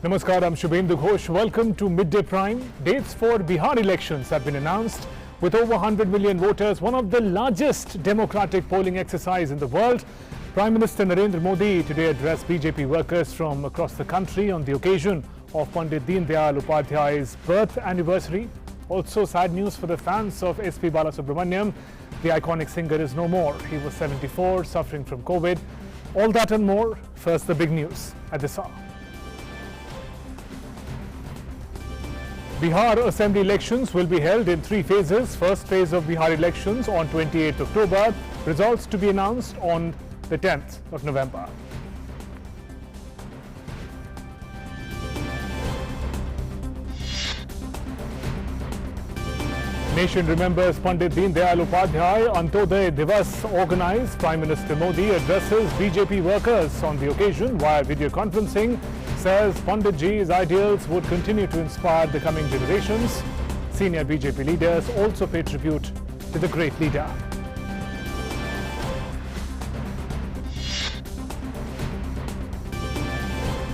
Namaskar, I'm Shubhendu Ghosh. Welcome to Midday Prime. Dates for Bihar elections have been announced. With over 100 million voters, one of the largest democratic polling exercise in the world, Prime Minister Narendra Modi today addressed BJP workers from across the country on the occasion of Pandit Deen Dayal Upadhyay's birth anniversary. Also sad news for the fans of SP Balasubramaniam. The iconic singer is no more. He was 74, suffering from COVID. All that and more. First, the big news at this hour. Bihar Assembly elections will be held in 3 phases. First phase of Bihar elections on 28th October. Results to be announced on the 10th of November. Nation remembers Pandit Deen Dayal Upadhyay Antyodaya Divas organized. Prime Minister Modi addresses BJP workers on the occasion via video conferencing. Says Pandit Ji's ideals would continue to inspire the coming generations. Senior BJP leaders also pay tribute to the great leader.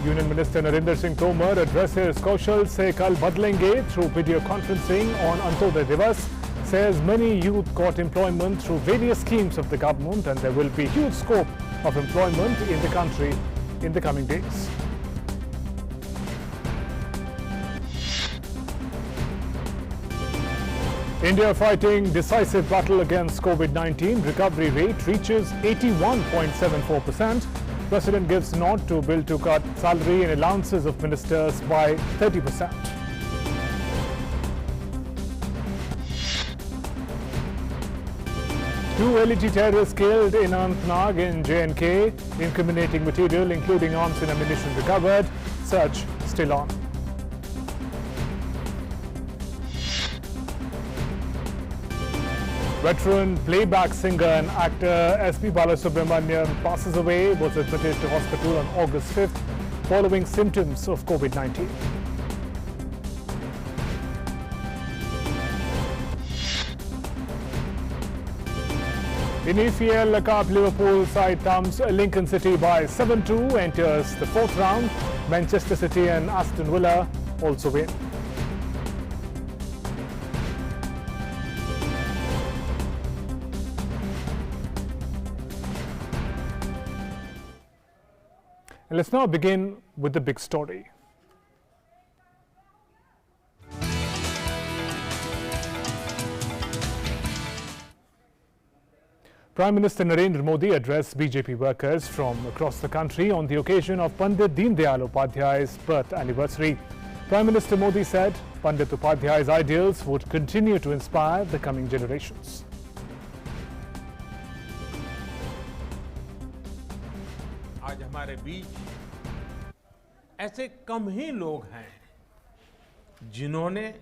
Union Minister Narendra Singh Tomar addresses Kaushal Se Kal Badlenge through video conferencing on Antyodaya Divas. Says many youth got employment through various schemes of the government and there will be huge scope of employment in the country in the coming days. India fighting decisive battle against COVID-19. Recovery rate reaches 81.74%. President gives nod to bill to cut salary and allowances of ministers by 30%. Two LET terrorists killed in Anantnag in J&K. Incriminating material including arms and ammunition recovered. Search still on. Veteran playback singer and actor SP Balasubramaniam passes away, was admitted to hospital on August 5th following symptoms of COVID-19. In EPL Cup, Liverpool side thumps Lincoln City by 7-2, enters the 4th round. Manchester City and Aston Villa also win. And let's now begin with the big story. Prime Minister Narendra Modi addressed BJP workers from across the country on the occasion of Pandit Deen Dayal Upadhyay's birth anniversary. Prime Minister Modi said Pandit Upadhyay's ideals would continue to inspire the coming generations. आज हमारे बीच ऐसे कम ही लोग हैं जिन्होंने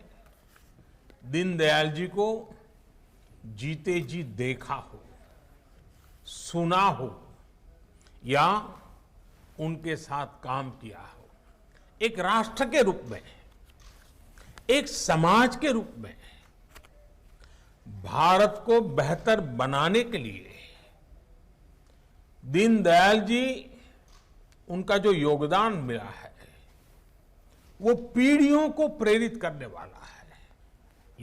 दीनदयाल जी को जीते जी देखा हो, सुना हो या उनके साथ काम किया हो। एक राष्ट्र के रूप में, एक समाज के रूप में भारत को बेहतर बनाने के लिए दीनदयाल जी उनका जो योगदान मिला है वो पीढ़ियों को प्रेरित करने वाला है।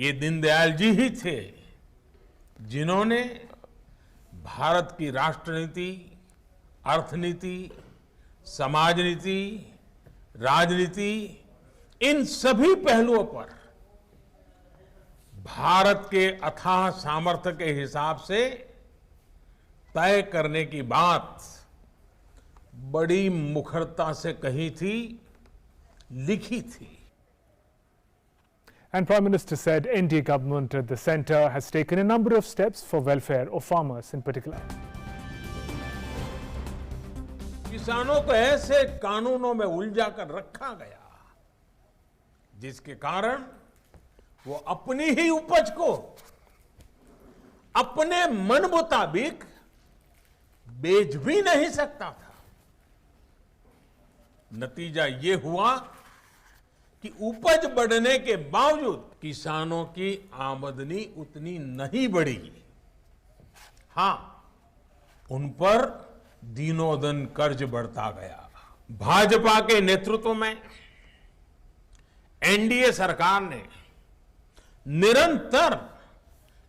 ये दीनदयाल जी ही थे जिन्होंने भारत की राष्ट्रनीति, अर्थनीति, समाज नीति, राजनीति, इन सभी पहलुओं पर भारत के अथाह सामर्थ्य के हिसाब से तय करने की बात बड़ी मुखरता से कही थी, लिखी थी। And Prime Minister said NDA government at the centre has taken a number of steps for welfare of farmers in particular. किसानों को ऐसे कानूनों में उलझा कर रखा गया जिसके कारण वो अपनी ही उपज को अपने मन मुताबिक बेच भी नहीं सकता था। नतीजा ये हुआ कि उपज बढ़ने के बावजूद किसानों की आमदनी उतनी नहीं बढ़ी। हां, उन पर दिनों दिन कर्ज बढ़ता गया। भाजपा के नेतृत्व में एनडीए सरकार ने निरंतर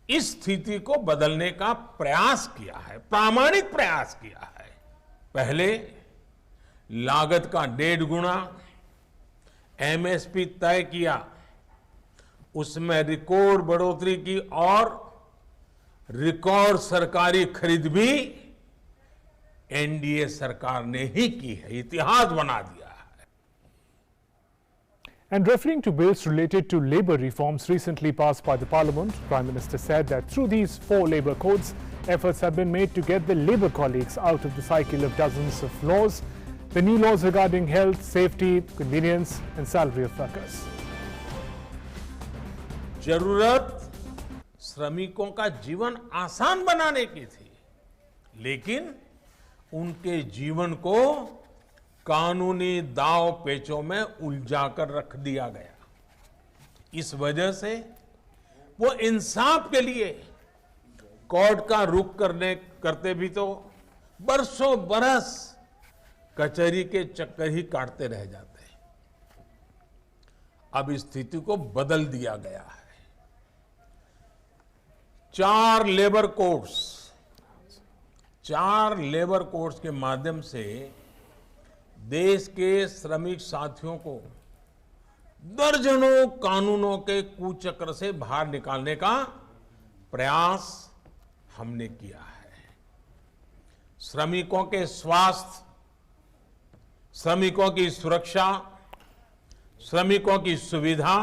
इस स्थिति को बदलने का प्रयास किया है, प्रामाणिक प्रयास किया है। पहले लागत का 1.5 गुना एमएसपी तय किया, उसमें रिकॉर्ड बढ़ोतरी की और रिकॉर्ड सरकारी खरीद भी एनडीए सरकार ने ही की है, इतिहास बना दिया है। And referring to bills related to labour reforms recently passed by the Parliament, Prime Minister said that through these 4 labour codes, efforts have been made to get the labour colleagues out of the cycle of dozens of laws, the new laws regarding health, safety, convenience and salary of workers. जरूरत श्रमिकों का जीवन आसान बनाने की थी, लेकिन उनके जीवन को कानूनी दांव पेचों में उलझाकर रख दिया गया। इस वजह से वो इंसाफ के लिए कोर्ट का रुख करते भी तो बरसों बरस कचहरी के चक्कर ही काटते रह जाते हैं। अब इस स्थिति को बदल दिया गया है। 4 लेबर कोड्स के माध्यम से देश के श्रमिक साथियों को दर्जनों कानूनों के कुचक्र से बाहर निकालने का प्रयास हमने किया है। श्रमिकों के स्वास्थ्य, श्रमिकों की सुरक्षा, श्रमिकों की सुविधा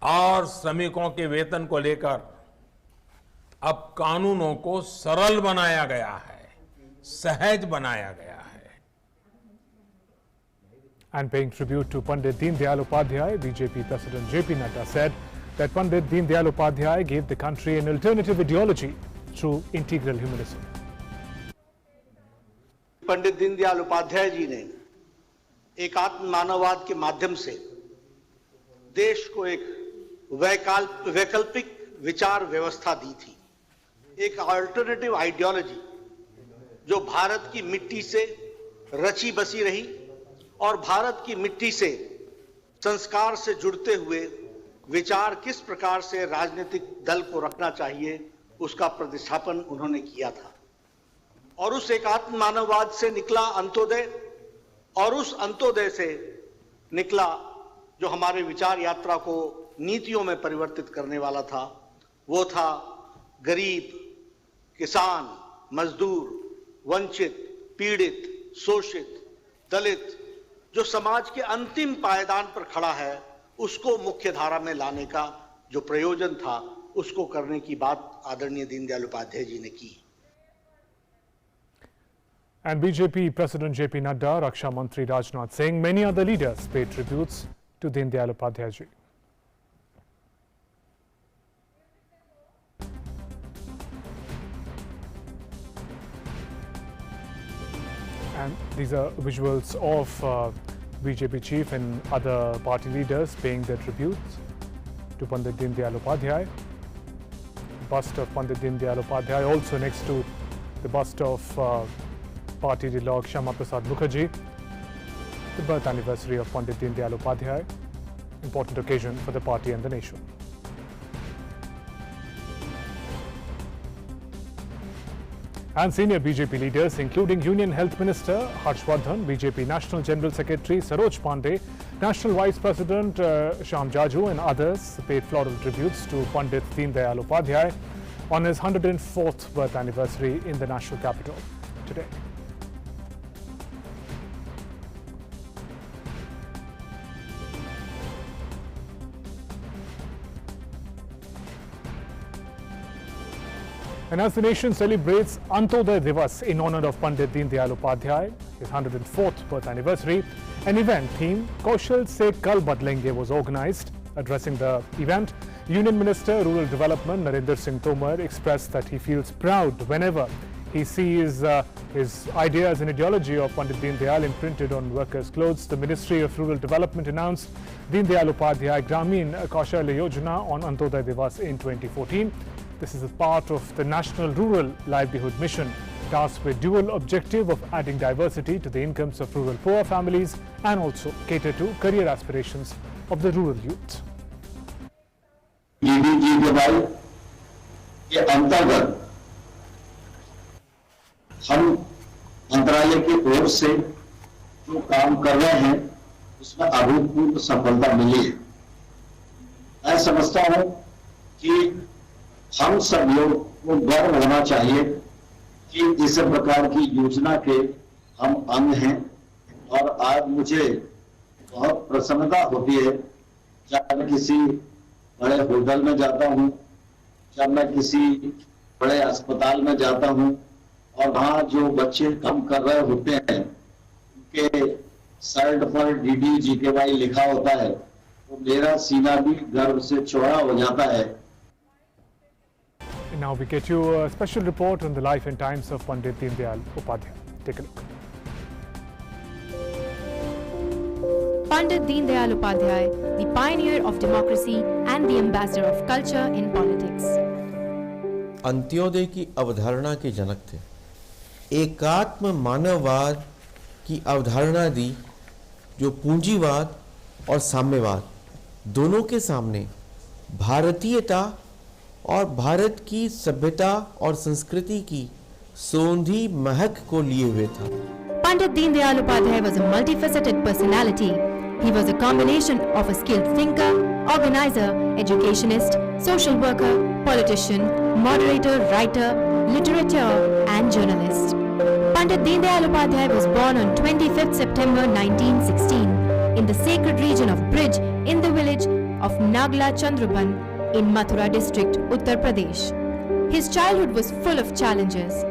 और श्रमिकों के वेतन को लेकर अब कानूनों को सरल बनाया गया है, सहज बनाया गया है। And paying tribute to Pandit Deen Dayal Upadhyay, BJP President JP Nadda said that Pandit Deen Dayal Upadhyay gave the country an alternative ideology through integral humanism. Pandit Deendayal Upadhyay ji ने एकात्म मानववाद के माध्यम से देश को एक वैकल्पिक विचार व्यवस्था दी थी, एक अल्टरनेटिव आइडियोलॉजी जो भारत की मिट्टी से रची बसी रही और भारत की मिट्टी से संस्कार से जुड़ते हुए विचार किस प्रकार से राजनीतिक दल को रखना चाहिए उसका प्रतिस्थापन उन्होंने किया था। और उस एकात्म मानववाद से निकला अंत्योदय, और उस अंत्योदय से निकला जो हमारे विचार यात्रा को नीतियों में परिवर्तित करने वाला था, वो था गरीब, किसान, मजदूर, वंचित, पीड़ित, शोषित, दलित, जो समाज के अंतिम पायदान पर खड़ा है, उसको मुख्य धारा में लाने का जो प्रयोजन था, उसको करने की बात आदरणीय दीनदयाल उपाध्याय जी ने की। And BJP President JP Nadda, Raksha Mantri Rajnath Singh, many other leaders paid tributes to Deen Dayal Upadhyay ji. And these are visuals of BJP chief and other party leaders paying their tributes to Pandit Deen Dayal Upadhyay. Bust of Pandit Deen Dayal Upadhyay also next to the bust of party ideologue Shyama Prasad Mukherjee. The birth anniversary of Pandit Deen Dayal Upadhyay, important occasion for the party and the nation. And senior BJP leaders, including Union Health Minister Harshvardhan, BJP National General Secretary Saroj Pandey, National Vice President Shyam Jaju and others paid floral tributes to Pandit Deen Dayal Upadhyay on his 104th birth anniversary in the national capital today. And as the nation celebrates Antyodaya Divas in honor of Pandit Deen Dayal Upadhyay, his 104th birth anniversary, an event themed Kaushal Se Kal Badlenge was organized. Addressing the event, Union Minister Rural Development Narendra Singh Tomar expressed that he feels proud whenever he sees his ideas and ideology of Pandit Deen Dayal imprinted on workers' clothes. The Ministry of Rural Development announced Deen Dayal Upadhyay Gramin Kaushalya Yojana on Antyodaya Divas in 2014. This is a part of the National Rural Livelihood Mission, tasked with dual objective of adding diversity to the incomes of rural poor families and also cater to career aspirations of the rural youth. DDGKY के अंतर्गत हम मंत्रालय की ओर से जो काम कर रहे हैं उसमें अभूतपूर्व सफलता मिली है। मैं समझता हूं कि हम सब लोग को गर्व होना चाहिए कि इस प्रकार की योजना के हम अंग हैं और आज मुझे बहुत प्रसन्नता होती है जब मैं किसी बड़े होटल में जाता हूं, जब मैं किसी बड़े अस्पताल में जाता हूं और वहां जो बच्चे काम कर रहे होते हैं उनके शर्ट पर DDGKY लिखा होता है तो मेरा सीना भी गर्व से चौड़ा हो जाता है। And now we get you a special report on the life and times of Pandit Deendayal Upadhyay. Take a look. Pandit Deendayal Upadhyay, the pioneer of democracy and the ambassador of culture in politics. Antyodaya की अवधारणा के जनक थे। एकात्म मानववाद की अवधारणा दी जो पूंजीवाद और साम्यवाद दोनों के सामने भारतीयता और भारत की सभ्यता और संस्कृति की सौंधी महक को लिए हुए था। Pandit Deendayal Upadhyay was a multifaceted personality. He was a combination of a skilled thinker, organizer, educationist, social worker, politician, moderator, writer, literature and journalist. Pandit Deendayal Upadhyay was born on 25th September 1916 in the sacred region of Brij in the village of Nagla Chandraban in Mathura district, Uttar Pradesh. His childhood was full of challenges.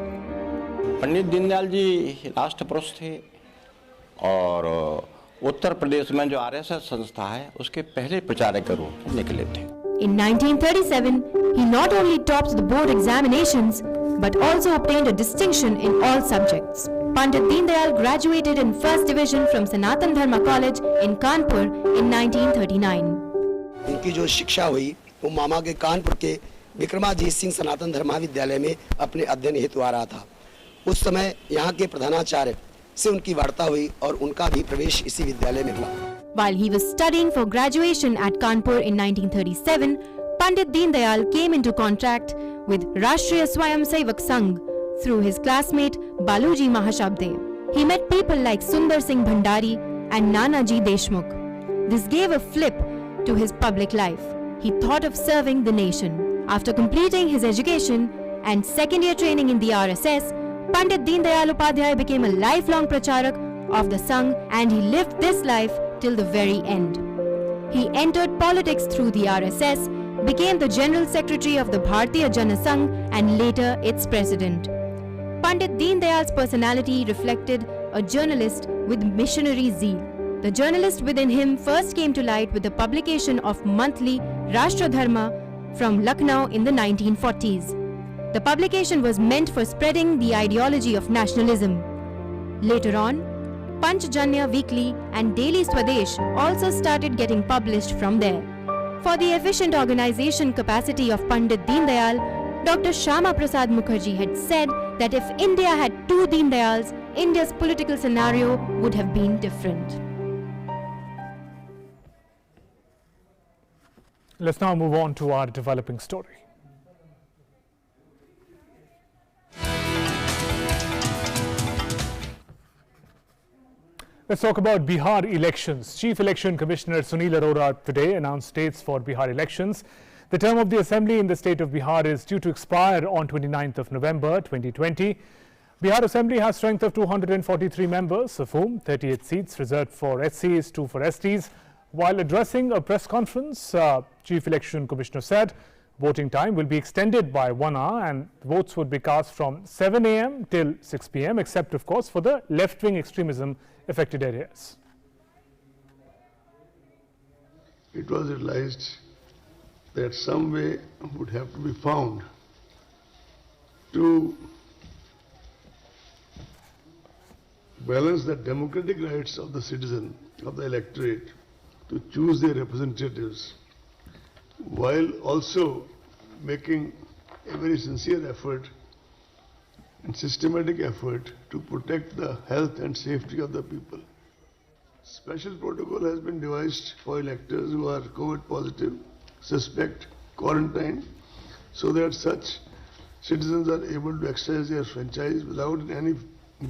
Pandit Deendayal ji राष्ट्रपुरुष थे और उत्तर प्रदेश में जो RSS संस्था है उसके पहले प्रचारक के रूप में निकले थे। In 1937, he not only topped the board examinations but also obtained a distinction in all subjects. Pandit Deendayal graduated in first division from Sanatan Dharma College in Kanpur in 1939. उनकी जो शिक्षा हुई वो मामा के कानपुर के विक्रमाजीत सिंह सनातन धर्मा विद्यालय में अपने अध्ययन हेतु आ रहा था। उस समय यहाँ के प्रधानाचार्य से उनकी वार्ता हुई और उनका भी प्रवेश इसी विद्यालय में हुआ। While he was studying for graduation at Kanpur in 1937, Pandit Deendayal came into contact with Rashtriya Swayam Sevak Sangh through his classmate Baluji Mahashabde. He met people like Sundar Singh Bhandari and Nanaji Deshmukh. This gave a flip to his public life. He thought of serving the nation. After completing his education and second-year training in the RSS, Pandit Deendayal Upadhyay became a lifelong pracharak of the Sangh and he lived this life till the very end. He entered politics through the RSS, became the General Secretary of the Bharatiya Jana Sangh and later its president. Pandit Deendayal's personality reflected a journalist with missionary zeal. The journalist within him first came to light with the publication of monthly Rashtradharma from Lucknow in the 1940s. The publication was meant for spreading the ideology of nationalism. Later on, Panchjanya Weekly and Daily Swadesh also started getting published from there. For the efficient organization capacity of Pandit Deendayal, Dr. Shyama Prasad Mukherjee had said that if India had two Deendayals, India's political scenario would have been different. Let's now move on to our developing story. Let's talk about Bihar elections. Chief Election Commissioner Sunil Arora today announced dates for Bihar elections. The term of the assembly in the state of Bihar is due to expire on 29th of November 2020. Bihar Assembly has strength of 243 members, of whom 38 seats reserved for SCs, 2 for STs. While addressing a press conference, Chief Election Commissioner said voting time will be extended by 1 hour and votes would be cast from 7 a.m. till 6 p.m. except, of course, for the left-wing extremism affected areas. It was realized that some way would have to be found to balance the democratic rights of the citizen, of the electorate, to choose their representatives, while also making a very sincere effort and systematic effort to protect the health and safety of the people. Special protocol has been devised for electors who are COVID positive, suspect, quarantine, so that such citizens are able to exercise their franchise without in any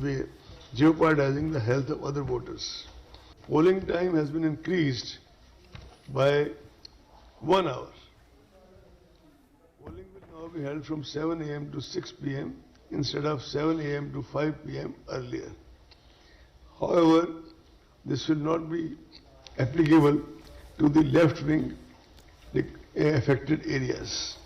way jeopardizing the health of other voters. Polling time has been increased by 1 hour. Polling will now be held from 7 a.m. to 6 p.m. instead of 7 a.m. to 5 p.m. earlier. However, this will not be applicable to the left-wing affected areas.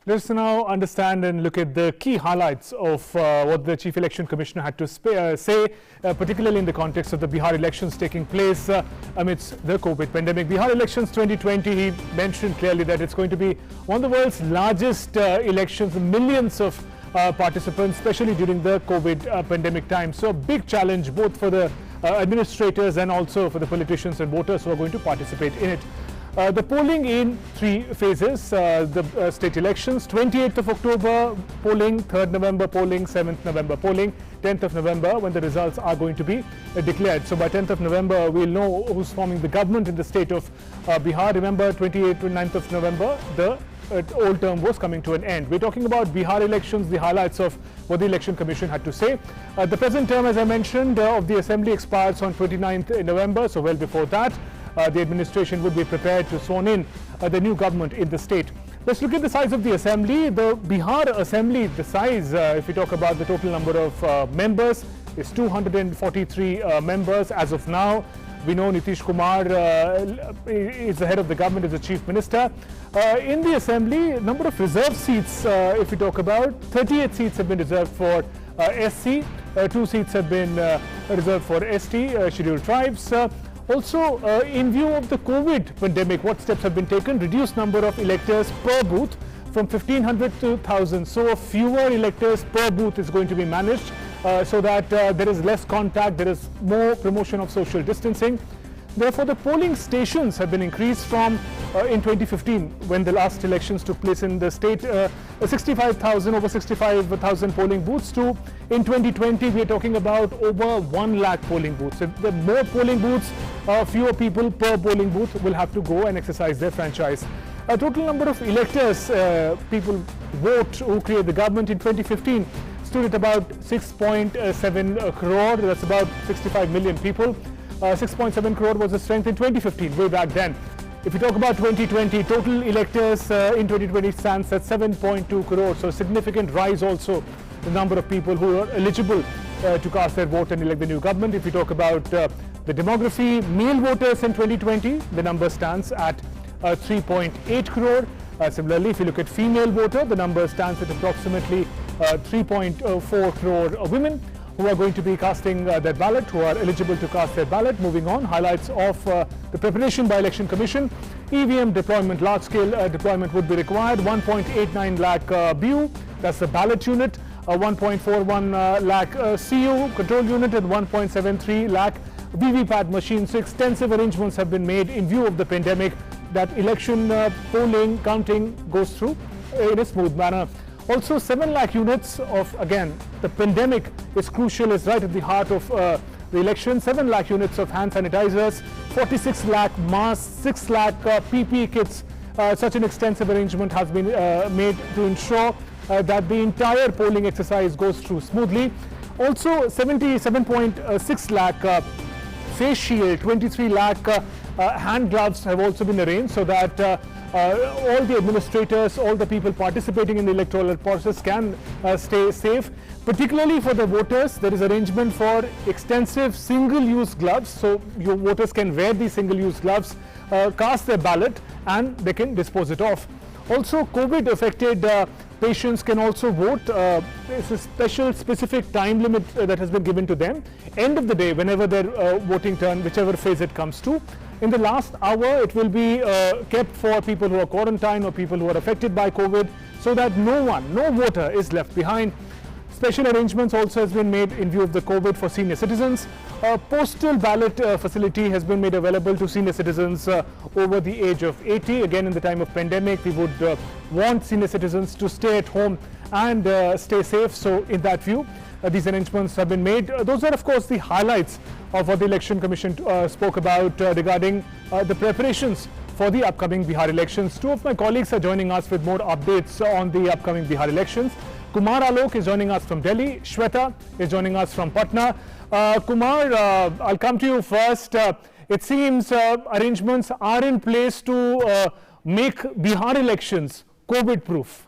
Let's now understand and look at the key highlights of what the Chief Election Commissioner had to say, particularly in the context of the Bihar elections taking place amidst the COVID pandemic. Bihar elections 2020, he mentioned clearly that it's going to be one of the world's largest elections, millions of participants, especially during the COVID pandemic time. So a big challenge both for the administrators and also for the politicians and voters who are going to participate in it. The polling in 3 phases, the state elections, 28th of October polling, 3rd November polling, 7th November polling, 10th of November when the results are going to be declared. So by 10th of November we'll know who's forming the government in the state of Bihar. Remember, 28th to 9th of November the old term was coming to an end. We're talking about Bihar elections, the highlights of what the Election Commission had to say. The present term, as I mentioned, of the Assembly expires on 29th November, so well before that. The administration would be prepared to sworn in the new government in the state. Let's look at the size of the Assembly. The Bihar Assembly, the size, if we talk about the total number of members, is 243 members as of now. We know Nitish Kumar is the head of the government, is the chief minister. In the Assembly, number of reserved seats, if we talk about, 38 seats have been reserved for SC, 2 seats have been reserved for ST, scheduled tribes. Also, in view of the COVID pandemic, what steps have been taken? Reduced number of electors per booth from 1,500 to 1,000. So fewer electors per booth is going to be managed so that there is less contact, there is more promotion of social distancing. Therefore, the polling stations have been increased from in 2015, when the last elections took place in the state, over 65,000 polling booths, to in 2020 we are talking about over 1 lakh polling booths. So the more polling booths, fewer people per polling booth will have to go and exercise their franchise. A total number of electors, people vote who create the government in 2015, stood at about 6.7 crore. That's about 65 million people. 6.7 crore was the strength in 2015, way back then. If you talk about 2020, total electors in 2020 stands at 7.2 crore. So significant rise also the number of people who are eligible to cast their vote and elect the new government. If you talk about the demography, male voters in 2020, the number stands at 3.8 crore. Similarly, if you look at female voter, the number stands at approximately 3.4 crore women who are going to be casting their ballot, who are eligible to cast their ballot. Moving on, highlights of the preparation by Election Commission. EVM deployment, large-scale deployment would be required. 1.89 lakh BU, that's the ballot unit. 1.41 lakh CU, control unit, and 1.73 lakh VVPAT machines. So extensive arrangements have been made in view of the pandemic that election polling, counting goes through in a smooth manner. Also, 7 lakh units of, again, the pandemic is crucial, is right at the heart of the election. 7 lakh units of hand sanitizers, 46 lakh masks, 6 lakh PPE kits. Such an extensive arrangement has been made to ensure that the entire polling exercise goes through smoothly. Also, 77.6 lakh face shield, 23 lakh hand gloves have also been arranged so that all the administrators, all the people participating in the electoral process can stay safe. Particularly for the voters, there is arrangement for extensive single-use gloves, so your voters can wear these single-use gloves, cast their ballot, and they can dispose it off. Also, COVID-affected patients can also vote. There's a special, specific time limit that has been given to them. End of the day, whenever their voting turn, whichever phase it comes to. In the last hour, it will be kept for people who are quarantined or people who are affected by COVID, so that no voter is left behind. Special arrangements also has been made in view of the COVID for senior citizens. A postal ballot facility has been made available to senior citizens over the age of 80. Again, in the time of pandemic, we would want senior citizens to stay at home and stay safe. So in that view, these arrangements have been made. Those are, of course, the highlights of what the Election Commission spoke about regarding the preparations for the upcoming Bihar elections. Two of my colleagues are joining us with more updates on the upcoming Bihar elections. Kumar Alok is joining us from Delhi. Shweta is joining us from Patna. Kumar, I'll come to you first. It seems arrangements are in place to make Bihar elections COVID-proof.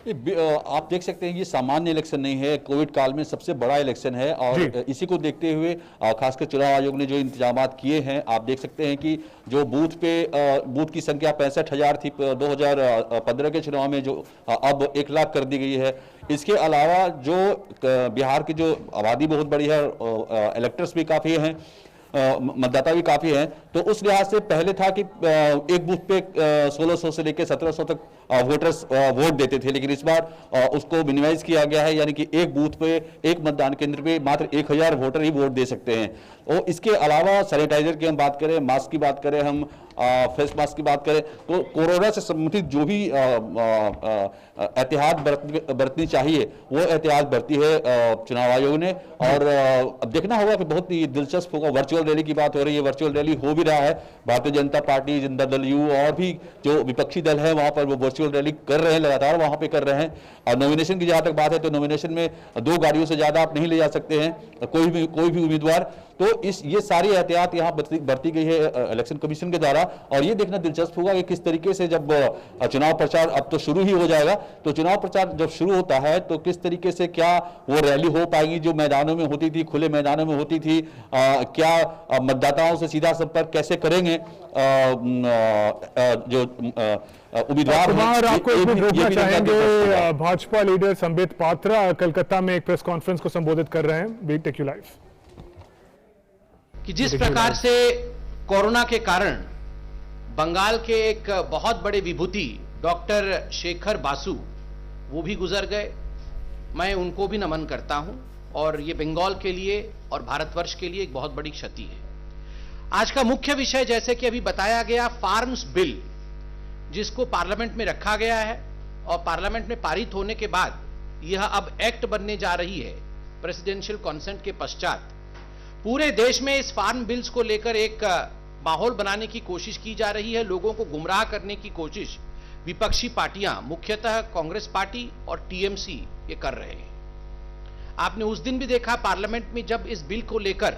आप देख सकते हैं ये सामान्य election नहीं है, Covid काल में सबसे बड़ा इलेक्शन है और इसी को देखते हुए खासकर चुनाव आयोग ने जो इंतजाम किए हैं, आप देख सकते हैं कि जो बूथ की संख्या 65,000 थी 2015 के चुनाव में, जो अब 1 लाख कर दी गई है। इसके अलावा जो बिहार की जो आबादी बहुत बड़ी है, इलेक्टर्स भी काफ़ी हैं, मतदाता भी काफ़ी हैं, तो उस लिहाज से पहले था कि एक बूथ पे 1600 से लेकर 1700 तक वोटर्स वोट देते थे, लेकिन इस बार उसको मिनिमाइज किया गया है, यानी कि एक बूथ पे, एक मतदान केंद्र पे मात्र 1000 वोटर ही वोट दे सकते हैं। और इसके अलावा सैनिटाइजर की हम बात करें, मास्क की बात करें, हम फेस मास्क की बात करें, तो कोरोना से संबंधित जो भी एहतियात बरतनी चाहिए वो एहतियात बरती है चुनाव आयोग ने। और अब देखना होगा कि बहुत ही दिलचस्प होगा। वर्चुअल रैली की बात हो रही है, वर्चुअल रैली हो भी रहा है, भारतीय जनता पार्टी, जनता दल यू और भी जो विपक्षी दल है वहां पर वो वर्चुअल रैली कर रहे हैं, लगातार वहां पे कर रहे हैं। और नॉमिनेशन की जहां तक बात है तो नॉमिनेशन में 2 गाड़ियों से ज्यादा आप नहीं ले जा सकते हैं कोई भी उम्मीदवार। तो ये सारी एहतियात यहाँ बरती गई है इलेक्शन कमीशन के द्वारा। और ये देखना दिलचस्प होगा कि किस तरीके से जब चुनाव प्रचार अब तो शुरू ही हो जाएगा, तो चुनाव प्रचार जब शुरू होता है तो किस तरीके से क्या वो रैली हो पाएगी जो मैदानों में होती थी, खुले मैदानों में होती थी, क्या मतदाताओं से सीधा संपर्क कैसे करेंगे जो उम्मीदवार। आपको इसमें रोकना चाहेंगे, भाजपा लीडर संबित पात्रा कलकत्ता में एक प्रेस कॉन्फ्रेंस को संबोधित कर रहे हैं। We take you live. कि जिस प्रकार से कोरोना के कारण बंगाल के एक बहुत बड़े विभूति डॉक्टर शेखर बासु वो भी गुजर गए, मैं उनको भी नमन करता हूं और ये बंगाल के लिए और भारतवर्ष के लिए एक बहुत बड़ी क्षति है। आज का मुख्य विषय जैसे कि अभी बताया गया, फार्म्स बिल जिसको पार्लियामेंट में रखा गया है और पार्लियामेंट में पारित होने के बाद यह अब एक्ट बनने जा रही है प्रेसिडेंशियल कंसेंट के पश्चात। पूरे देश में इस फार्म बिल्स को लेकर एक माहौल बनाने की कोशिश की जा रही है, लोगों को गुमराह करने की कोशिश विपक्षी पार्टियां, मुख्यतः कांग्रेस पार्टी और टीएमसी ये कर रहे हैं। आपने उस दिन भी देखा पार्लियामेंट में जब इस बिल को लेकर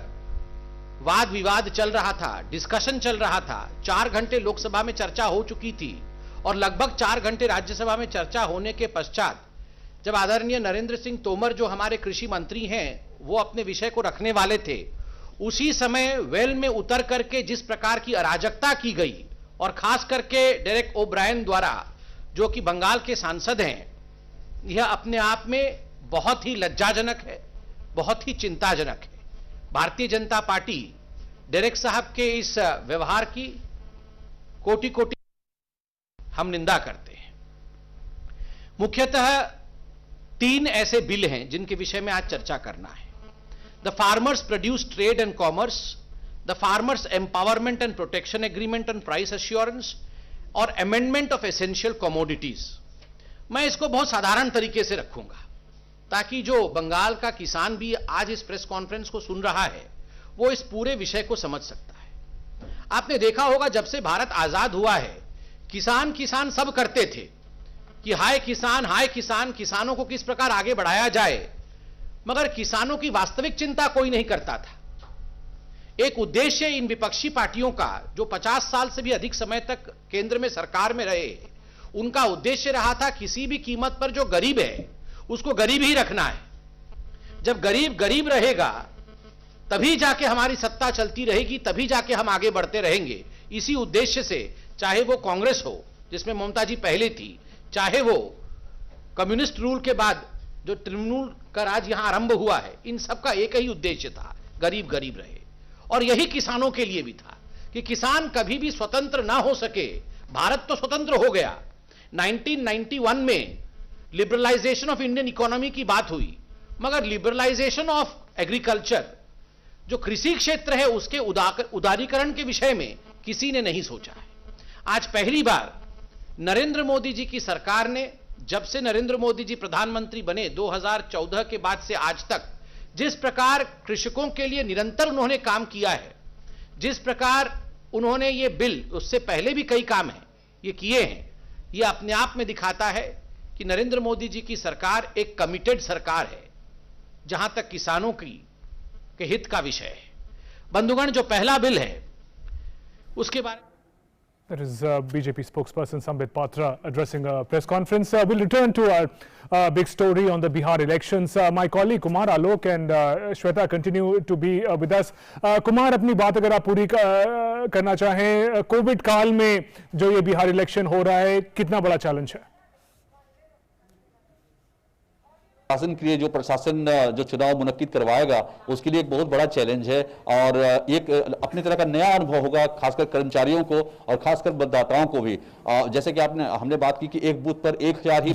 वाद विवाद चल रहा था, डिस्कशन चल रहा था, 4 घंटे लोकसभा में चर्चा हो चुकी थी और लगभग 4 घंटे राज्यसभा में चर्चा होने के पश्चात जब आदरणीय नरेंद्र सिंह तोमर जो हमारे कृषि मंत्री हैं वो अपने विषय को रखने वाले थे, उसी समय वेल में उतर करके जिस प्रकार की अराजकता की गई और खास करके डेरेक ओब्रायन द्वारा जो कि बंगाल के सांसद हैं, यह अपने आप में बहुत ही लज्जाजनक है, बहुत ही चिंताजनक है। भारतीय जनता पार्टी डेरेक साहब के इस व्यवहार की कोटि कोटि हम निंदा करते हैं। मुख्यतः 3 ऐसे बिल हैं जिनके विषय में आज चर्चा करना है। The Farmers Produce Trade and Commerce, the Farmers Empowerment and Protection Agreement on Price Assurance और Amendment of Essential Commodities। मैं इसको बहुत साधारण तरीके से रखूंगा ताकि जो बंगाल का किसान भी आज इस प्रेस कॉन्फ्रेंस को सुन रहा है वो इस पूरे विषय को समझ सकता है। आपने देखा होगा जब से भारत आजाद हुआ है, किसान सब करते थे कि हाय किसान, किसानों को किस प्रकार आगे बढ़ाया जाए, मगर किसानों की वास्तविक चिंता कोई नहीं करता था। एक उद्देश्य इन विपक्षी पार्टियों का जो 50 साल से भी अधिक समय तक केंद्र में सरकार में रहे, उनका उद्देश्य रहा था किसी भी कीमत पर जो गरीब है उसको गरीब ही रखना है। जब गरीब रहेगा तभी जाके हमारी सत्ता चलती रहेगी, तभी जाके हम आगे बढ़ते रहेंगे। इसी उद्देश्य से चाहे वो कांग्रेस हो जिसमें ममता जी पहले थी, चाहे वो कम्युनिस्ट रूल के बाद जो तृणमूल का राज यहां आरंभ हुआ है, इन सबका एक ही उद्देश्य था, गरीब रहे। और यही किसानों के लिए भी था कि किसान कभी भी स्वतंत्र ना हो सके। भारत तो स्वतंत्र हो गया, 1991 में लिबरलाइजेशन ऑफ इंडियन इकोनॉमी की बात हुई, मगर लिबरलाइजेशन ऑफ एग्रीकल्चर जो कृषि क्षेत्र है उसके उदारीकरण के विषय में किसी ने नहीं सोचा है। आज पहली बार नरेंद्र मोदी जी की सरकार ने, जब से नरेंद्र मोदी जी प्रधानमंत्री बने 2014 के बाद से आज तक जिस प्रकार कृषकों के लिए निरंतर उन्होंने काम किया है, जिस प्रकार उन्होंने ये बिल, उससे पहले भी कई काम हैं ये किए हैं, ये अपने आप में दिखाता है कि नरेंद्र मोदी जी की सरकार एक कमिटेड सरकार है जहां तक किसानों के हित का विषय है। बंधुगण, जो पहला बिल है उसके बारे में That is BJP spokesperson Sambit Patra addressing a press conference. We'll return to our big story on the Bihar elections. My colleague Kumar Alok and Shweta continue to be with us. Kumar, अपनी बात अगर आप पूरी करना चाहें, Covid काल में जो ये बिहार इलेक्शन हो रहा है, कितना बड़ा चैलेंज है? शासन के लिए जो प्रशासन जो चुनाव मुनक्किद करवाएगा उसके लिए एक बहुत बड़ा चैलेंज है और एक अपने तरह का नया अनुभव होगा, खासकर कर्मचारियों को और खासकर मतदाताओं को भी। जैसे कि हमने बात की कि एक बूथ पर 1000 ही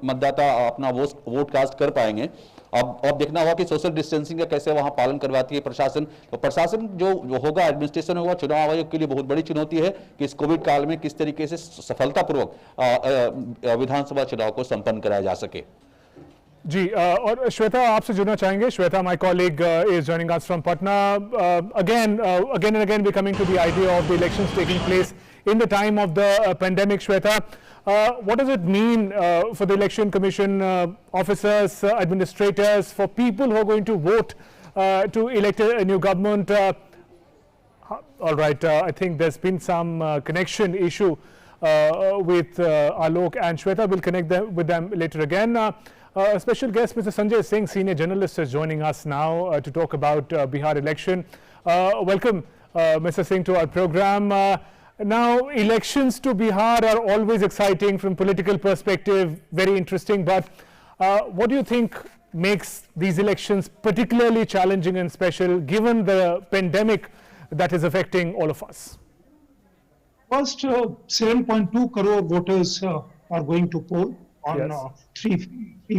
मतदाता अपना वोट कास्ट कर पाएंगे। अब देखना होगा कि सोशल डिस्टेंसिंग का कैसे वहां पालन करवाती है प्रशासन। तो प्रशासन जो होगा, एडमिनिस्ट्रेशन होगा, चुनाव आयोग के लिए बहुत बड़ी चुनौती है कि इस कोविड काल में किस तरीके से सफलतापूर्वक विधानसभा चुनाव को संपन्न कराया जा सके। जी, और श्वेता आपसे जुड़ना चाहेंगे। Shweta, my colleague is joining us from Patna. Again and again we're coming to the idea of the elections taking place in the time of the pandemic. Shweta, what does it mean for the election commission officers, administrators, for people who are going to vote to elect a new government? All right, I think there's been some connection issue with Alok and Shweta. We'll connect with them later again. Special guest Mr. Sanjay Singh, senior journalist, is joining us now to talk about Bihar election. Welcome, Mr. Singh, to our program. Now, elections to Bihar are always exciting from political perspective, very interesting. But what do you think makes these elections particularly challenging and special, given the pandemic that is affecting all of us? First, 7.2 crore voters are going to poll on three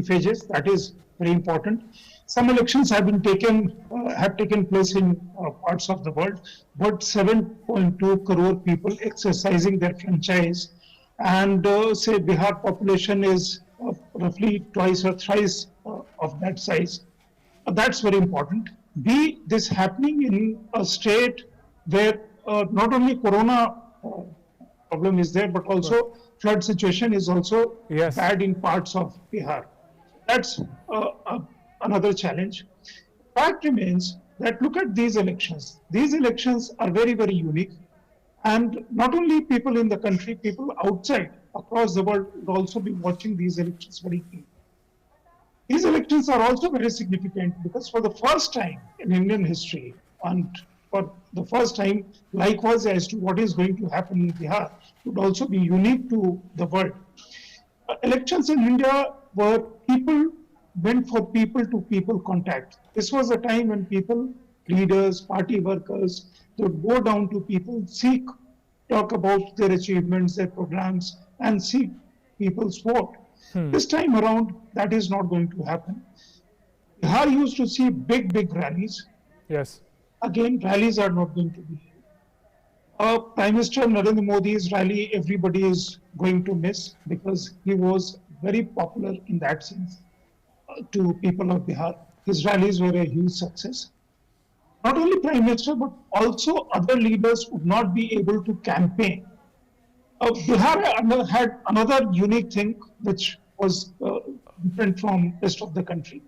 phases. That is very important. Some elections have taken place in parts of the world, but 7.2 crore people exercising their franchise, and say Bihar population is roughly twice or thrice of that size. That's very important. This happening in a state where not only corona problem is there, but also flood situation is also bad in parts of Bihar. That's another challenge. Fact remains that look at these elections. These elections are very, very unique. And not only people in the country, people outside, across the world will also be watching these elections very keenly. These elections are also very significant because for the first time in Indian history, and for the first time, likewise as to what is going to happen in Bihar, would also be unique to the world. Elections in India were went for people-to-people contact. This was a time when people, leaders, party workers, they would go down to people, talk about their achievements, their programs, and seek people's vote. This time around, that is not going to happen. Bihar used to see big rallies. Yes. Again, rallies are not going to be. Prime Minister Narendra Modi's rally, everybody is going to miss because he was very popular in that sense to people of Bihar. His rallies were a huge success. Not only Prime Minister, but also other leaders would not be able to campaign. Bihar had another unique thing which was different from rest of the country.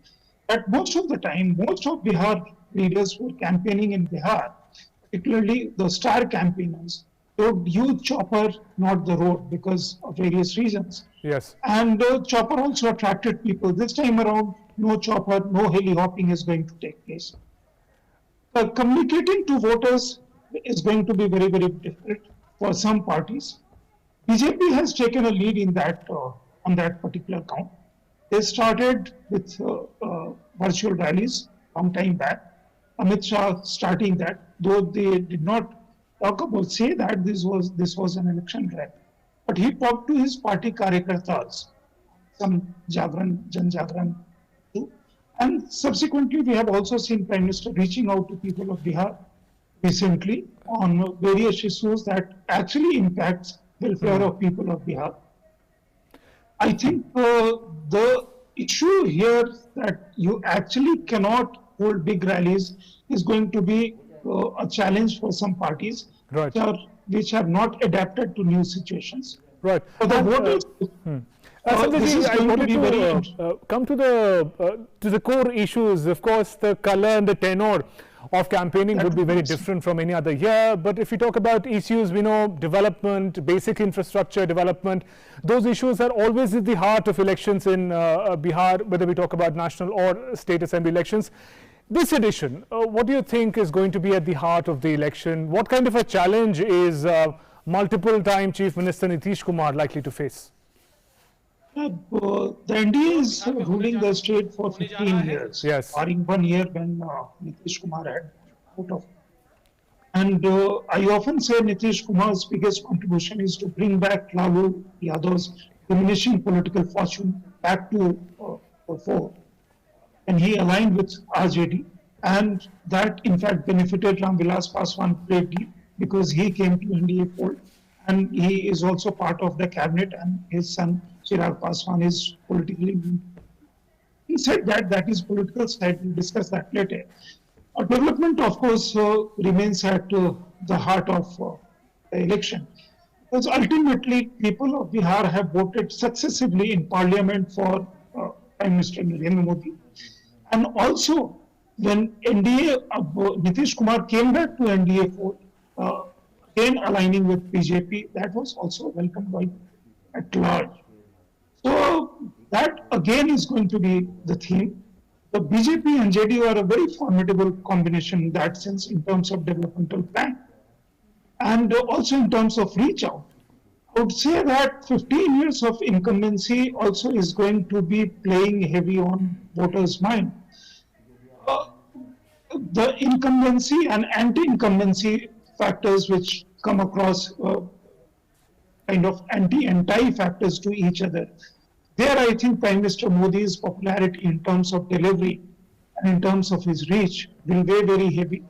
That most of the time, most of Bihar leaders who were campaigning in Bihar, particularly the star campaigners, they would use chopper, not the road, because of various reasons. Yes. And chopper also attracted people. This time around, no chopper, no heli hopping is going to take place. Communicating to voters is going to be very, very difficult for some parties. BJP has taken a lead in that on that particular count. They started with virtual rallies some time back. Amit Shah starting that, though they did not say that this was an election rally. But he talked to his party karyakartas, some Jan Jagran too. And subsequently, we have also seen Prime Minister reaching out to people of Bihar recently on various issues that actually impacts welfare of people of Bihar. I think the issue here that you actually cannot hold big rallies is going to be a challenge for some parties Right. which have not adapted to new situations. Right. For the voters, Sanjay this ji, is I going to wanted be very to come to the core issues. Of course, the color and the tenor of campaigning would be very different from any other year. But if we talk about issues, we know development, basic infrastructure development, those issues are always at the heart of elections in Bihar, whether we talk about national or state assembly elections. This edition, what do you think is going to be at the heart of the election? What kind of a challenge is multiple-time Chief Minister Nitish Kumar likely to face? The NDA is ruling the state for 15 years. Yes. Barring 1 year when Nitish Kumar had out of. And I often say Nitish Kumar's biggest contribution is to bring back Lalu Yadav's diminishing political fortune back to the fore. And he aligned with RJD. And that, in fact, benefited Ram Vilas Paswan greatly because he came to NDA fold. And he is also part of the cabinet, and his son Chirag Paswan is politically. He said that is political side. We'll discuss that later. Development, of course, remains at the heart of the election. Because ultimately, people of Bihar have voted successively in parliament for Prime Minister Narendra Modi. And also, when NDA, Nitish Kumar came back to NDA fold, again aligning with BJP, that was also welcomed by at large. So that again is going to be the theme. The BJP and JDU are a very formidable combination in that sense in terms of developmental plan and also in terms of reach out. I would say that 15 years of incumbency also is going to be playing heavy on voters' mind. The incumbency and anti-incumbency factors which come across kind of anti factors to each other. There, I think Prime Minister Modi's popularity in terms of delivery and in terms of his reach will weigh very heavy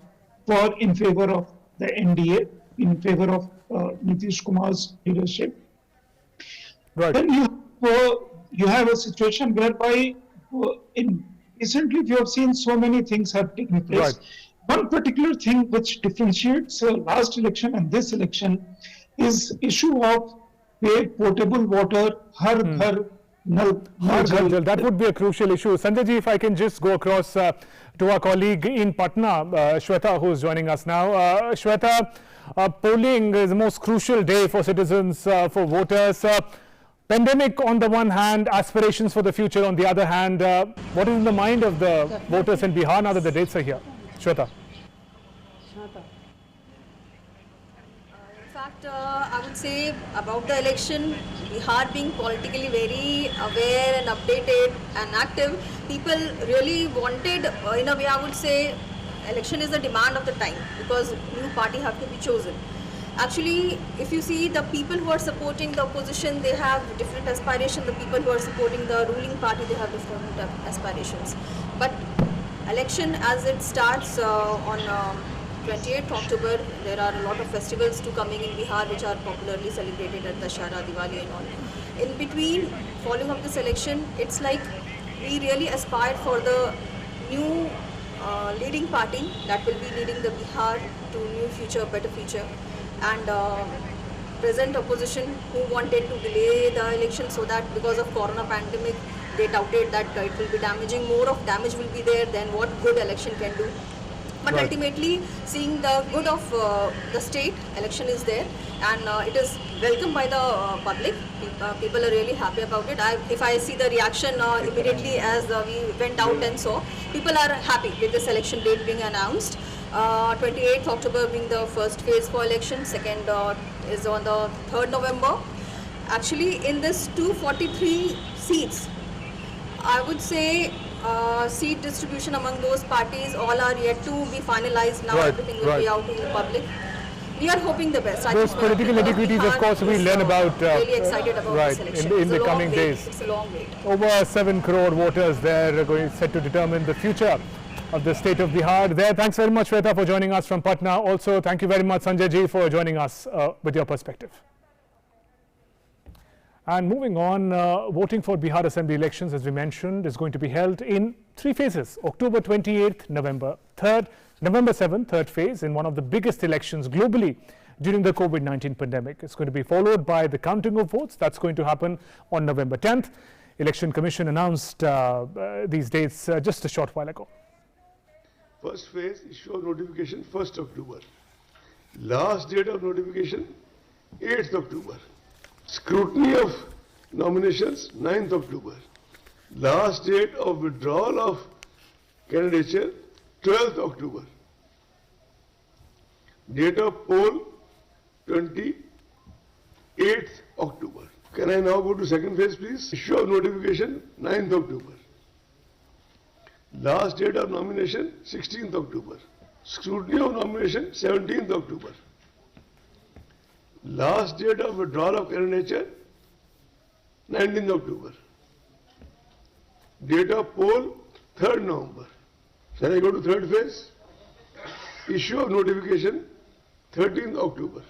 in favor of the NDA, in favor of Nitish Kumar's leadership. Right. Then you have a situation whereby recently you have seen so many things have taken place. Right. One particular thing which differentiates last election and this election is issue of paid potable water, Har Ghar Nal. That would be a crucial issue. Sanjay ji, if I can just go across to our colleague in Patna, Shweta, who is joining us now. Shweta, polling is the most crucial day for citizens, for voters. Pandemic on the one hand, aspirations for the future on the other hand. What is in the mind of the voters in Bihar now that the dates are here? Shweta. In fact, I would say about the election, Bihar being politically very aware and updated and active, people really wanted, in a way I would say, election is the demand of the time because new party have to be chosen. Actually, if you see the people who are supporting the opposition, they have different aspirations. The people who are supporting the ruling party, they have different aspirations. But election as it starts on 28th October, there are a lot of festivals to coming in Bihar which are popularly celebrated at Dashara, Diwali and all. In between, following up this election, it's like we really aspired for the new leading party that will be leading the Bihar to new future, better future. And present opposition who wanted to delay the election so that because of corona pandemic, they doubted that it will be damaging, more of damage will be there than what good election can do. But right. Ultimately, seeing the good of the state, election is there and it is welcomed by the public. People are really happy about it. If I see the reaction immediately as we went out and saw, people are happy with this election date being announced. 28th October being the first phase for election, second is on the 3rd November. Actually, in this 243 seats, I would say seat distribution among those parties all are yet to be finalized now. Right, everything will be out in the public. We are hoping the best. Those political nitty-gritties, of course, we learn about really excited about this election. in the coming days. It's a long wait. Over 7 crore voters there are set to determine the future of the state of Bihar. There, thanks very much, Shweta, for joining us from Patna. Also, thank you very much, Sanjay ji, for joining us with your perspective. And moving on, voting for Bihar Assembly elections, as we mentioned, is going to be held in 3 phases. October 28th, November 3rd, November 7th, third phase in one of the biggest elections globally during the COVID-19 pandemic. It's going to be followed by the counting of votes. That's going to happen on November 10th. Election Commission announced these dates just a short while ago. First phase, issue of notification 1st October. Last date of notification 8th October. Scrutiny of nominations 9th October. Last date of withdrawal of candidature 12th October. Date of poll 28th October. Can I now go to second phase, please? Issue of notification 9th October. Last date of nomination 16th October. Scrutiny of nomination 17th October. Last date of withdrawal of candidature 19th October. Date of poll 3rd November. Shall I go to third phase? Issue of notification 13th October.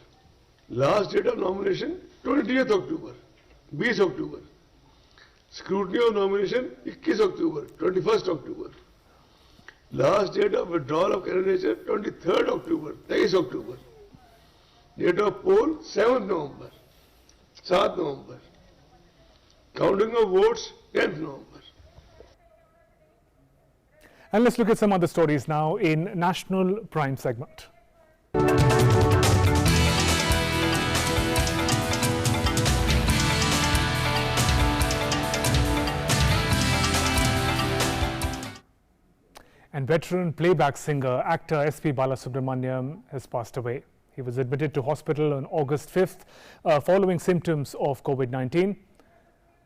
Last date of nomination 20th October. 20 October. Scrutiny of nomination 21 October. 21st October. Last date of withdrawal of candidature 23rd October. 23 October. Date of poll 7th November. 7th November. Counting of votes 10th November. And let's look at some other stories now in National Prime segment. And veteran playback singer, actor S.P. Balasubramaniam has passed away. He was admitted to hospital on August 5th following symptoms of COVID-19.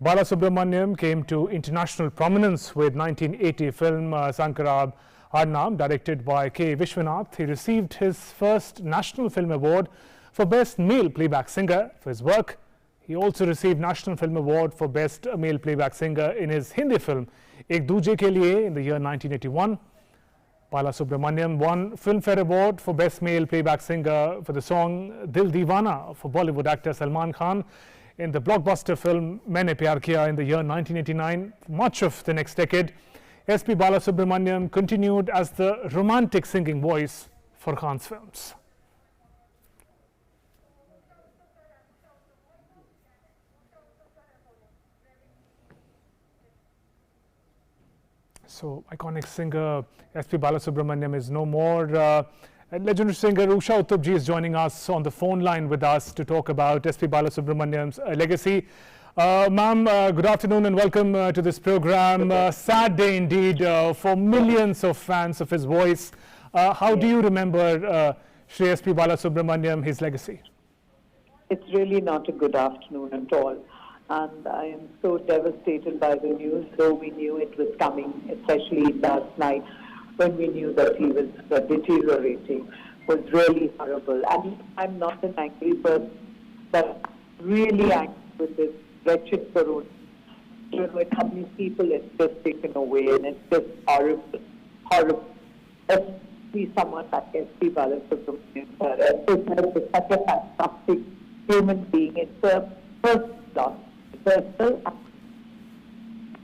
Balasubramaniam came to international prominence with 1980 film Sankarab Harnam, directed by K. Vishwanath. He received his first National Film Award for Best Male Playback Singer for his work. He also received National Film Award for Best Male Playback Singer in his Hindi film Ek Duje Ke Liye in the year 1981. Balasubramaniam won Filmfare Award for Best Male Playback Singer for the song Dil Deewana for Bollywood actor Salman Khan in the blockbuster film Maine Pyar Kiya in the year 1989. Much of the next decade, S.P. Balasubramaniam continued as the romantic singing voice for Khan's films. So, iconic singer S.P. Balasubramaniam is no more. Legendary singer Usha Uttupji is joining us on the phone line with us to talk about S.P. Balasubramaniam's legacy. Ma'am, good afternoon and welcome to this program. Sad day indeed for millions of fans of his voice. How do you remember Shri S.P. Balasubramaniam, his legacy? It's really not a good afternoon at all. And I am so devastated by the news, though we knew it was coming, especially last night when we knew that he was deteriorating. Was really horrible. And I'm not an angry person, but really angry with this wretched corona. You know, it how many people it's just taken away, and it's just horrible, horrible. Especially someone like S.P. Balasubramaniam. S.P. is such a fantastic human being. It's a first loss. Personal, I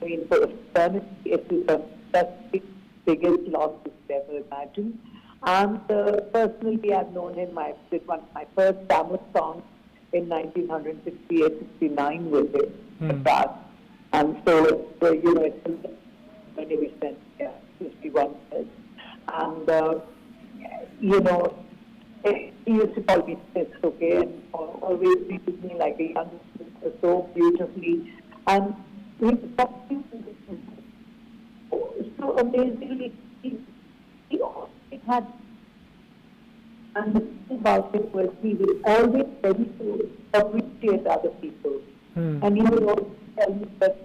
mean, for eternity, it is the biggest loss you could ever imagine. And personally, I've known him. I did one of my first Tamil songs in 1968-69 with him. And so, you know, it's many percent, 51 years. And, you know, he used to call me sis, okay, and always treated me like a young sister so beautifully. And he was so amazingly, he always had, and the thing about him was he was always ready to appreciate other people. And he would always tell me that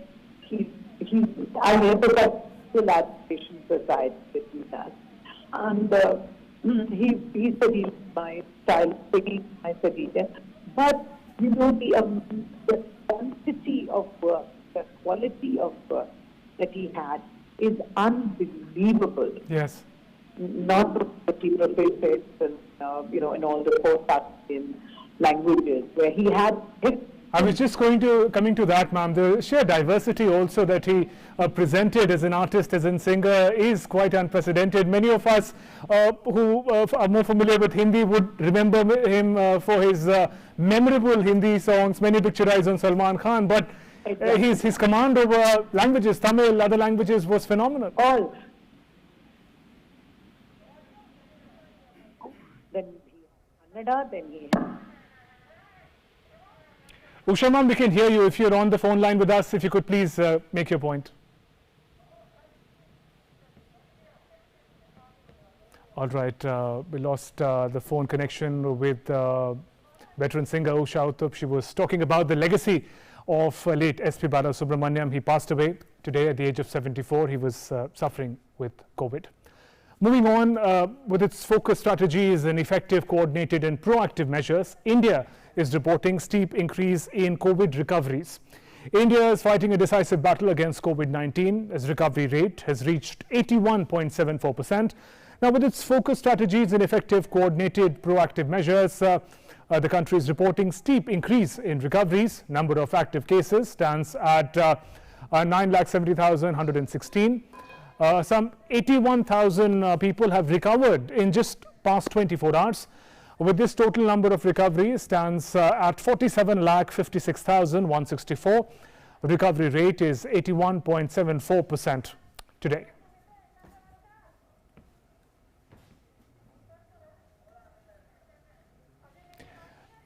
I never got full admiration society that he has. And he said he my style of singing. I said he did. But, you know, the quantity of work, the quality of work that he had is unbelievable. Yes. Not the people and, you know, in all the 4 Indian languages, where he had hits I was just coming to that, ma'am. The sheer diversity also that he presented as an artist, as a singer, is quite unprecedented. Many of us who are more familiar with Hindi would remember him for his memorable Hindi songs, many picturized on Salman Khan, but his command over languages, Tamil, other languages, was phenomenal. All. Then he Kannada, then he Usha ma'am, we can hear you. If you're on the phone line with us, if you could please make your point. All right, we lost the phone connection with veteran singer Usha Uthup. She was talking about the legacy of late S.P. Balasubramaniam. He passed away today at the age of 74. He was suffering with COVID. Moving on, with its focused strategies and effective, coordinated and proactive measures, India is reporting steep increase in COVID recoveries. India is fighting a decisive battle against COVID-19. Its recovery rate has reached 81.74%. Now, with its focused strategies and effective, coordinated, proactive measures, the country is reporting steep increase in recoveries. Number of active cases stands at 9,70,116. Some 81,000 people have recovered in just past 24 hours. With this, total number of recoveries stands at 47,56,164. Recovery rate is 81.74% today.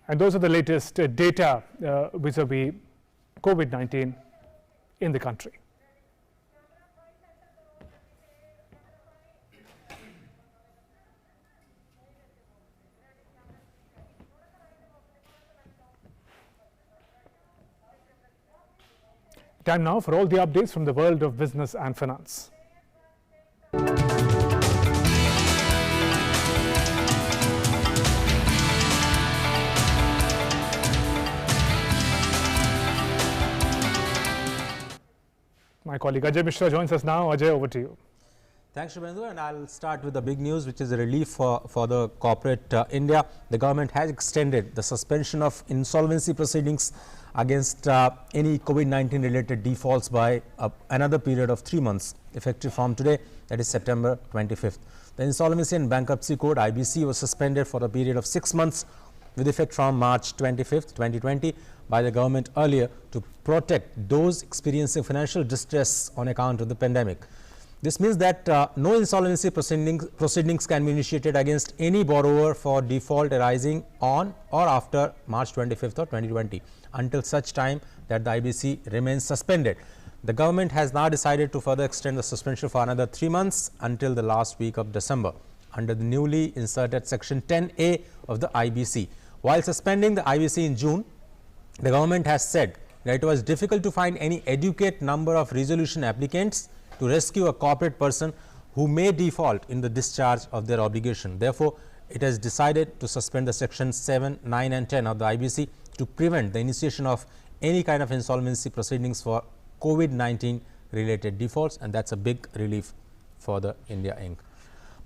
And those are the latest data vis-a-vis COVID-19 in the country. Time now for all the updates from the world of business and finance. My colleague Ajay Mishra joins us now. Ajay, over to you. Thanks, Shubhendu, and I'll start with the big news, which is a relief for the corporate India. The government has extended the suspension of insolvency proceedings against any COVID-19 related defaults by another period of 3 months, effective from today, that is September 25th. The Insolvency and Bankruptcy Code (IBC) was suspended for a period of 6 months with effect from March 25th, 2020 by the government earlier to protect those experiencing financial distress on account of the pandemic. This means that no insolvency proceedings can be initiated against any borrower for default arising on or after March 25th of 2020 until such time that the IBC remains suspended. The government has now decided to further extend the suspension for another 3 months until the last week of December under the newly inserted section 10A of the IBC. While suspending the IBC in June, the government has said that it was difficult to find any adequate number of resolution applicants to rescue a corporate person who may default in the discharge of their obligation. Therefore, it has decided to suspend the sections 7, 9 and 10 of the IBC to prevent the initiation of any kind of insolvency proceedings for COVID-19 related defaults, and that's a big relief for the India Inc.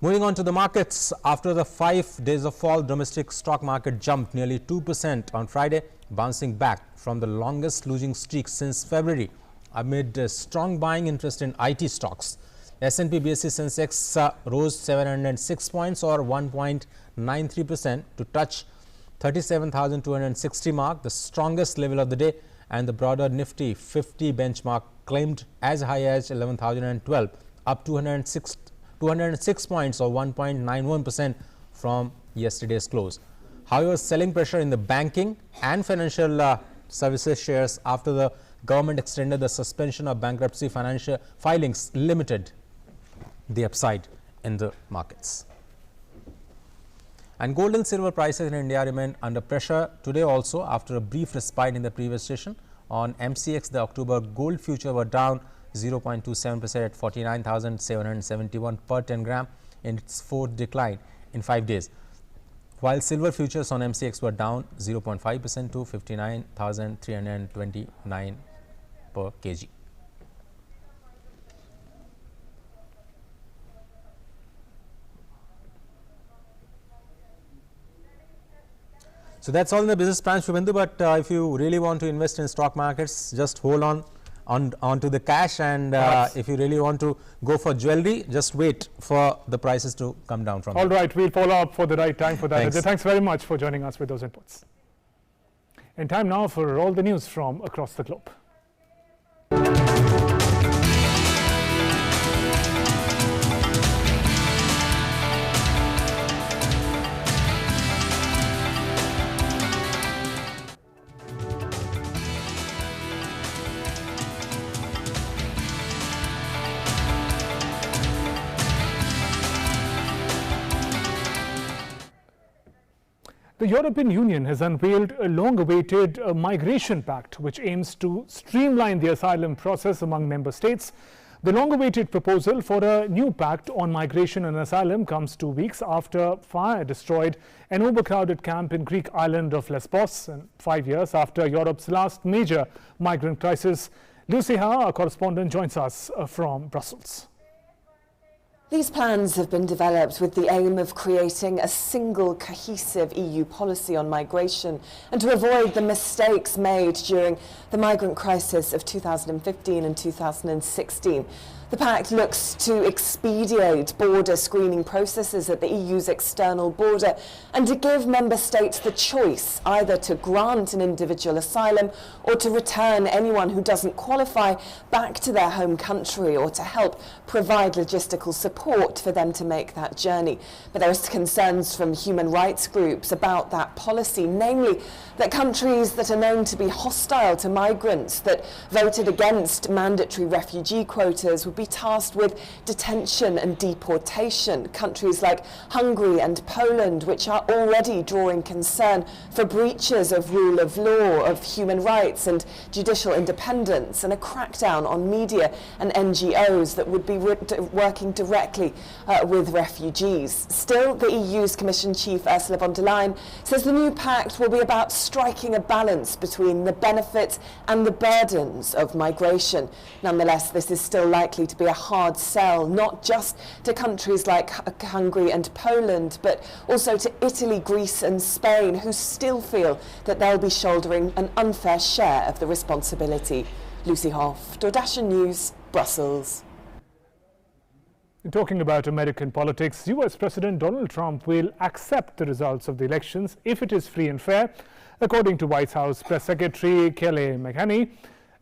Moving on to the markets, after the 5 days of fall, domestic stock market jumped nearly 2% on Friday, bouncing back from the longest losing streak since February amid strong buying interest in IT stocks. S&P BSE Sensex rose 706 points or 1.93% to touch 37,260 mark, the strongest level of the day, and the broader Nifty 50 benchmark climbed as high as 11,012, up 206 points or 1.91% from yesterday's close. However, selling pressure in the banking and financial services shares after the government extended the suspension of bankruptcy financial filings limited the upside in the markets. And gold and silver prices in India remain under pressure today also after a brief respite in the previous session. On MCX, the October gold future were down 0.27% at 49,771 per 10 gram in its fourth decline in 5 days, while silver futures on MCX were down 0.5% to 59,329 per kg. So that's all in the business plan, Shubhendu, but if you really want to invest in stock markets, just hold on to the cash, and if you really want to go for jewelry, just wait for the prices to come down from All right, we'll follow up for the right time for that. Thanks. Thanks very much for joining us with those inputs. And time now for all the news from across the globe. The European Union has unveiled a long-awaited migration pact which aims to streamline the asylum process among member states. The long-awaited proposal for a new pact on migration and asylum comes 2 weeks after fire destroyed an overcrowded camp in Greek island of Lesbos, and 5 years after Europe's last major migrant crisis. Lucy Ha, our correspondent, joins us from Brussels. These plans have been developed with the aim of creating a single cohesive EU policy on migration and to avoid the mistakes made during the migrant crisis of 2015 and 2016. The pact looks to expedite border screening processes at the EU's external border and to give member states the choice either to grant an individual asylum or to return anyone who doesn't qualify back to their home country, or to help provide logistical support for them to make that journey. But there are concerns from human rights groups about that policy, namely that countries that are known to be hostile to migrants, that voted against mandatory refugee quotas, would be tasked with detention and deportation. Countries like Hungary and Poland, which are already drawing concern for breaches of rule of law, of human rights and judicial independence, and a crackdown on media and NGOs that would be working directly with refugees. Still, the EU's Commission Chief Ursula von der Leyen says the new pact will be about striking a balance between the benefits and the burdens of migration. Nonetheless, this is still likely to be a hard sell, not just to countries like Hungary and Poland, but also to Italy, Greece and Spain, who still feel that they'll be shouldering an unfair share of the responsibility. Lucy Hoff, DoorDash News, Brussels. Talking about American politics, US President Donald Trump will accept the results of the elections if it is free and fair, according to White House Press Secretary Kelly McEnany,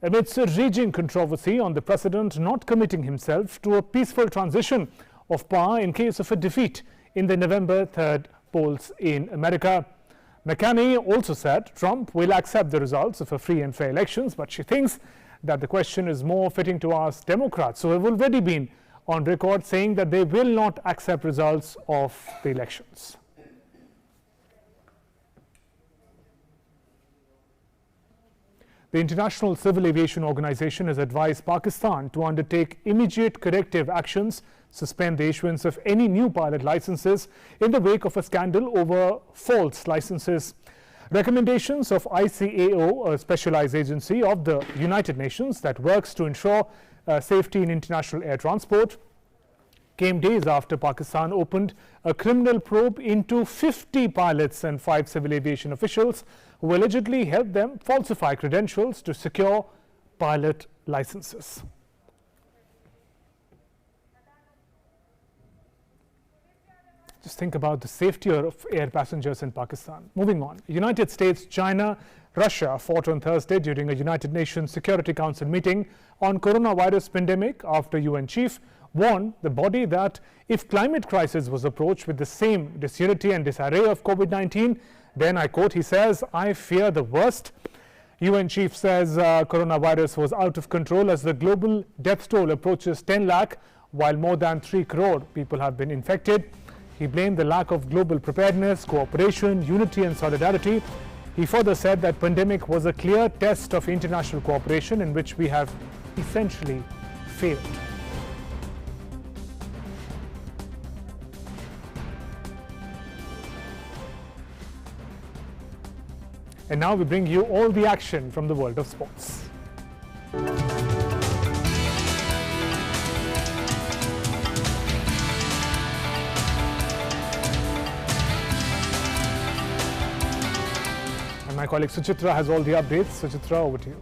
amidst a raging controversy on the president not committing himself to a peaceful transition of power in case of a defeat in the November 3rd polls in America. McEnany also said Trump will accept the results of a free and fair elections, but she thinks that the question is more fitting to ask Democrats, who have already been on record saying that they will not accept results of the elections. The International Civil Aviation Organization has advised Pakistan to undertake immediate corrective actions, suspend the issuance of any new pilot licenses in the wake of a scandal over false licenses. Recommendations of ICAO, a specialized agency of the United Nations that works to ensure safety in international air transport, came days after Pakistan opened a criminal probe into 50 pilots and 5 civil aviation officials who allegedly helped them falsify credentials to secure pilot licenses. Just think about the safety of air passengers in Pakistan. Moving on, United States, China, Russia fought on Thursday during a United Nations Security Council meeting on coronavirus pandemic after UN chief warned the body that if climate crisis was approached with the same disunity and disarray of COVID-19, then, I quote, he says, "I fear the worst." UN chief says coronavirus was out of control as the global death toll approaches 10 lakh, while more than 3 crore people have been infected. He blamed the lack of global preparedness, cooperation, unity and solidarity. He further said that pandemic was a clear test of international cooperation in which we have essentially failed. And now we bring you all the action from the world of sports. colleague Suchitra has all the updates. Suchitra, over to you.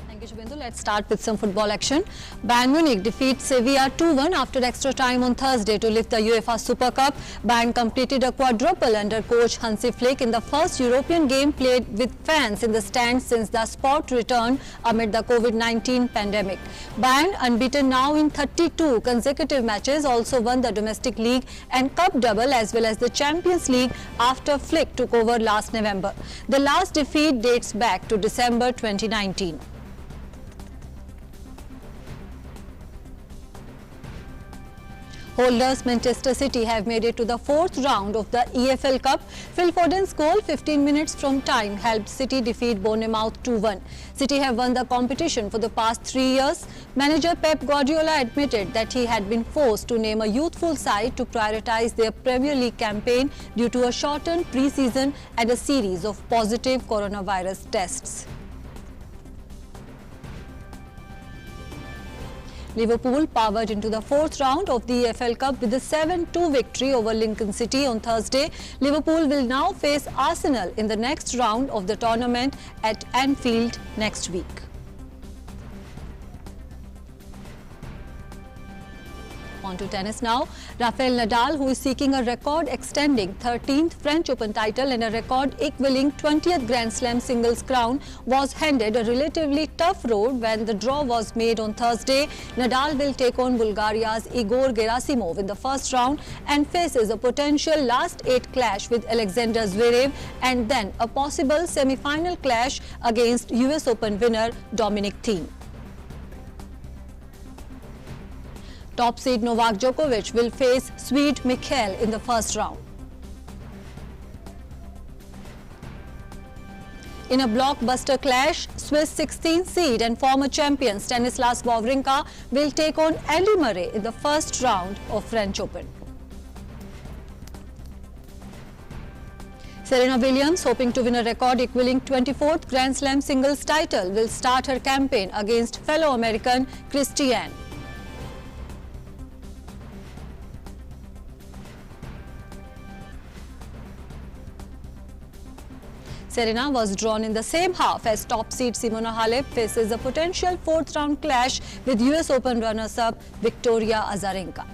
Thank you, Shubhendu. Let's start with some football action. Bayern Munich defeats Sevilla 2-1 after extra time on Thursday to lift the UEFA Super Cup. Bayern completed a quadruple under coach Hansi Flick in the first European game played with fans in the stands since the sport returned amid the COVID-19 pandemic. Bayern, unbeaten now in 32 consecutive matches, also won the domestic league and cup double as well as the Champions League after Flick took over last November. The last defeat dates back to December 2019. Holders Manchester City have made it to the fourth round of the EFL Cup. Phil Foden's goal 15 minutes from time helped City defeat Bournemouth 2-1. City have won the competition for the past 3 years. Manager Pep Guardiola admitted that he had been forced to name a youthful side to prioritise their Premier League campaign due to a shortened pre-season and a series of positive coronavirus tests. Liverpool powered into the fourth round of the EFL Cup with a 7-2 victory over Lincoln City on Thursday. Liverpool will now face Arsenal in the next round of the tournament at Anfield next week. On to tennis now. Rafael Nadal, who is seeking a record-extending 13th French Open title and a record-equaling 20th Grand Slam singles crown, was handed a relatively tough road when the draw was made on Thursday. Nadal will take on Bulgaria's Igor Gerasimov in the first round and faces a potential last 8 clash with Alexander Zverev and then a possible semi-final clash against US Open winner Dominic Thiem. Top seed Novak Djokovic will face Swede Mikhail in the first round. In a blockbuster clash, Swiss 16th seed and former champion Stanislas Wawrinka will take on Andy Murray in the first round of French Open. Serena Williams, hoping to win a record-equaling 24th Grand Slam singles title, will start her campaign against fellow American Christiane. Serena was drawn in the same half as top seed Simona Halep faces a potential fourth-round clash with US Open runners-up Victoria Azarenka.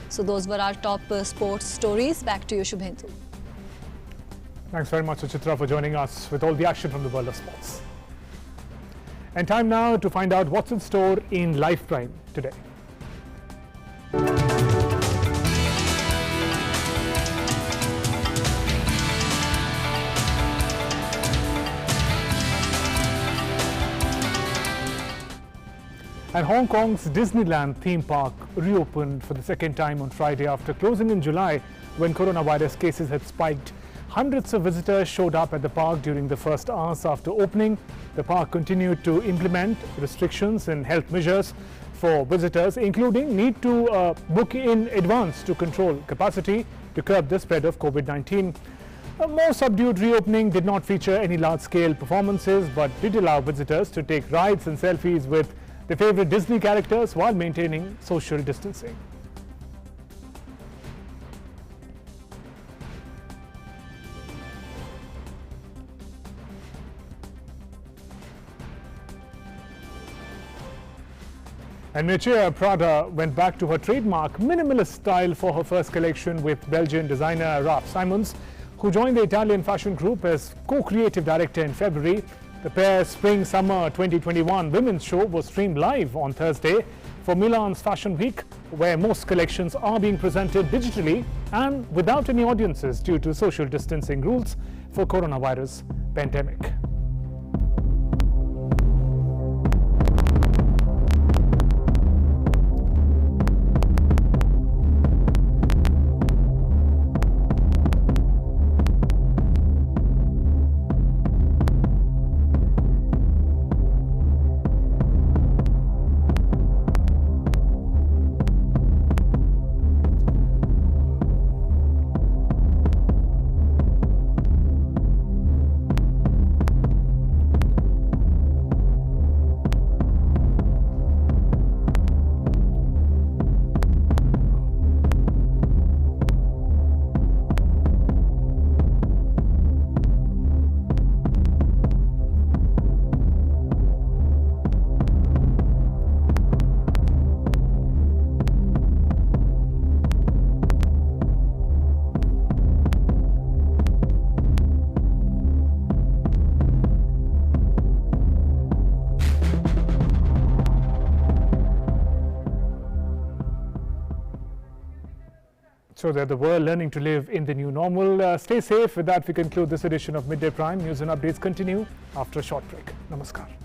So those were our top sports stories. Back to you, Shubhendu. Thanks very much, Suchitra, for joining us with all the action from the world of sports. And time now to find out what's in store in Life Prime today. And Hong Kong's Disneyland theme park reopened for the second time on Friday after closing in July when coronavirus cases had spiked. Hundreds of visitors showed up at the park during the first hours after opening. The park continued to implement restrictions and health measures for visitors, including need to book in advance to control capacity to curb the spread of COVID-19. A more subdued reopening did not feature any large-scale performances but did allow visitors to take rides and selfies with their favorite Disney characters while maintaining social distancing. And Miuccia Prada went back to her trademark minimalist style for her first collection with Belgian designer Raf Simons, who joined the Italian fashion group as co-creative director in February. The pair's Spring-Summer 2021 women's show was streamed live on Thursday for Milan's Fashion Week, where most collections are being presented digitally and without any audiences due to social distancing rules for coronavirus pandemic. So that the world learning to live in the new normal. Stay safe. With that, we conclude this edition of Midday Prime. News and updates continue after a short break. Namaskar.